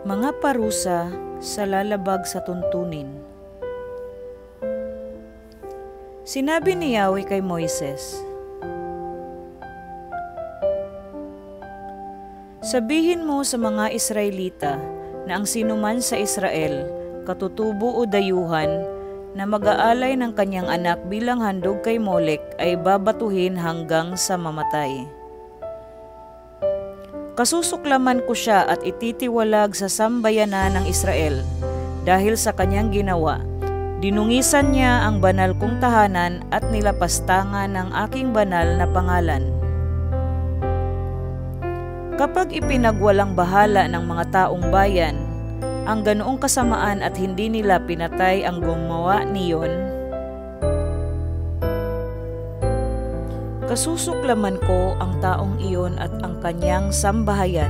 Mga parusa sa lalabag sa tuntunin. Sinabi ni Yahweh kay Moises, sabihin mo sa mga Israelita na ang sinuman sa Israel, katutubo o dayuhan, na mag-aalay ng kanyang anak bilang handog kay Molek ay babatuhin hanggang sa mamatay. Kasusuklaman ko siya at ititiwalag sa sambayanan ng Israel dahil sa kanyang ginawa. Dinungisan niya ang banal kong tahanan at nilapastangan ng aking banal na pangalan. Kapag ipinagwalang bahala ng mga taong bayan ang ganoong kasamaan at hindi nila pinatay ang gumawa niyon, kasusuklaman ko ang taong iyon at ang kanyang sambahayan.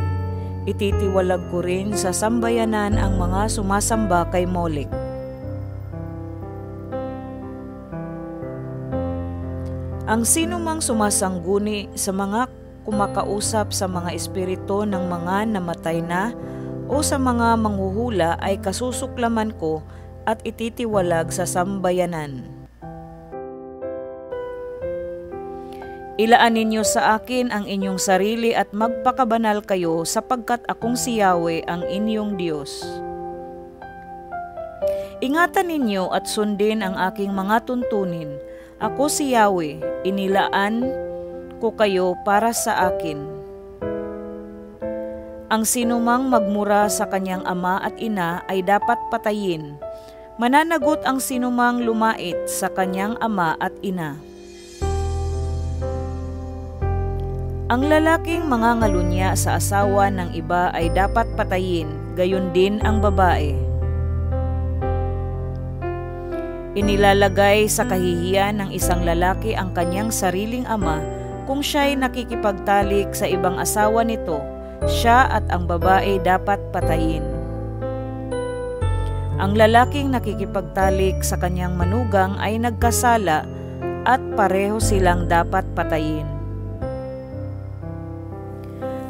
Ititiwalag ko rin sa sambayanan ang mga sumasamba kay Molek. Ang sinumang sumasangguni sa mga kumakausap sa mga espiritu ng mga namatay na o sa mga manghuhula ay kasusuklaman ko at ititiwalag sa sambayanan. Ilaan ninyo sa akin ang inyong sarili at magpakabanal kayo sapagkat akong si Yahweh ang inyong Diyos. Ingatan ninyo at sundin ang aking mga tuntunin. Ako si Yahweh, inilaan ko kayo para sa akin. Ang sinumang magmura sa kanyang ama at ina ay dapat patayin. Mananagot ang sinumang lumait sa kanyang ama at ina. Ang lalaking mangangalunya sa asawa ng iba ay dapat patayin, gayon din ang babae. Inilalagay sa kahihiyan ng isang lalaki ang kanyang sariling ama kung siya'y nakikipagtalik sa ibang asawa nito, siya at ang babae dapat patayin. Ang lalaking nakikipagtalik sa kanyang manugang ay nagkasala at pareho silang dapat patayin.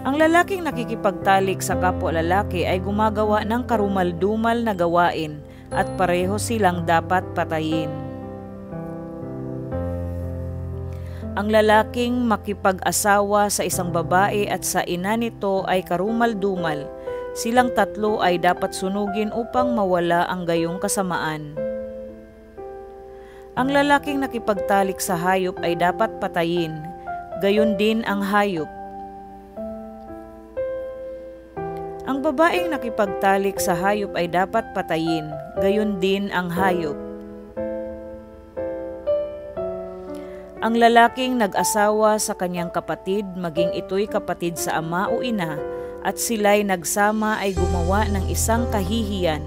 Ang lalaking nakikipagtalik sa kapwa lalaki ay gumagawa ng karumal-dumal na gawain at pareho silang dapat patayin. Ang lalaking makipag-asawa sa isang babae at sa ina nito ay karumal-dumal, silang tatlo ay dapat sunugin upang mawala ang gayong kasamaan. Ang lalaking nakipagtalik sa hayop ay dapat patayin, gayon din ang hayop. Ang babaeng nakipagtalik sa hayop ay dapat patayin, gayon din ang hayop. Ang lalaking nag-asawa sa kanyang kapatid, maging ito'y kapatid sa ama o ina, at sila'y nagsama ay gumawa ng isang kahihiyan,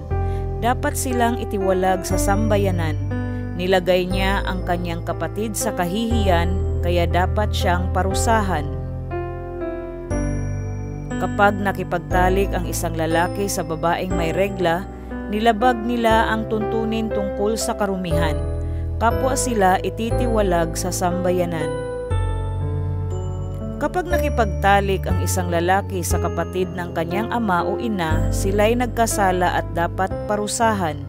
dapat silang itiwalag sa sambayanan. Nilagay niya ang kanyang kapatid sa kahihiyan, kaya dapat siyang parusahan. Kapag nakipagtalik ang isang lalaki sa babaeng may regla, nilabag nila ang tuntunin tungkol sa karumihan. Kapwa sila ititiwalag sa sambayanan. Kapag nakipagtalik ang isang lalaki sa kapatid ng kanyang ama o ina, sila'y nagkasala at dapat parusahan.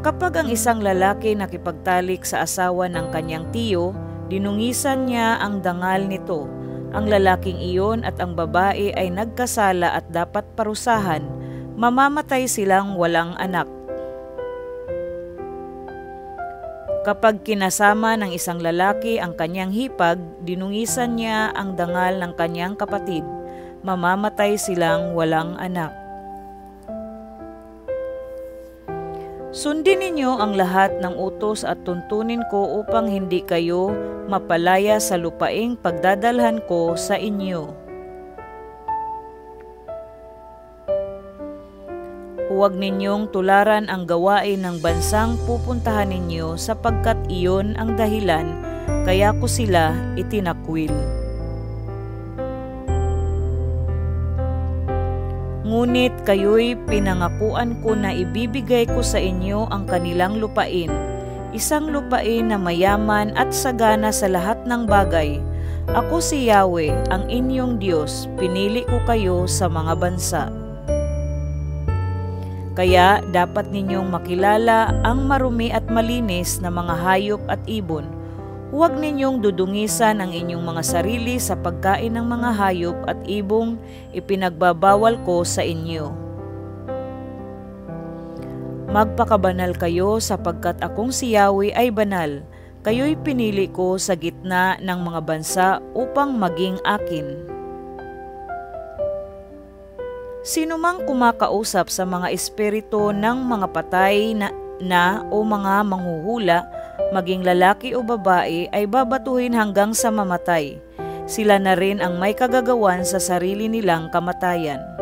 Kapag ang isang lalaki nakipagtalik sa asawa ng kanyang tiyo, dinungisan niya ang dangal nito. Ang lalaking iyon at ang babae ay nagkasala at dapat parusahan. Mamamatay silang walang anak. Kapag kinasama ng isang lalaki ang kanyang hipag, dinungisan niya ang dangal ng kanyang kapatid. Mamamatay silang walang anak. Sundin ninyo ang lahat ng utos at tuntunin ko upang hindi kayo mapalaya sa lupaing pagdadalhan ko sa inyo. Huwag ninyong tularan ang gawain ng bansang pupuntahan ninyo sapagkat iyon ang dahilan kaya ko sila itinakwil. Ngunit kayo'y pinangakuan ko na ibibigay ko sa inyo ang kanilang lupain, isang lupain na mayaman at sagana sa lahat ng bagay, Ako si Yahweh, ang inyong Diyos, pinili ko kayo sa mga bansa. Kaya dapat ninyong makilala ang marumi at malinis na mga hayop at ibon. Huwag ninyong dudungisan ang inyong mga sarili sa pagkain ng mga hayop at ibong ipinagbabawal ko sa inyo. Magpakabanal kayo sapagkat akong si Yahweh ay banal. Kayo'y pinili ko sa gitna ng mga bansa upang maging akin. Sino mang kumakausap sa mga espiritu ng mga patay na o mga manghuhula, maging lalaki o babae, ay babatuhin hanggang sa mamatay. Sila na rin ang may kagagawan sa sarili nilang kamatayan.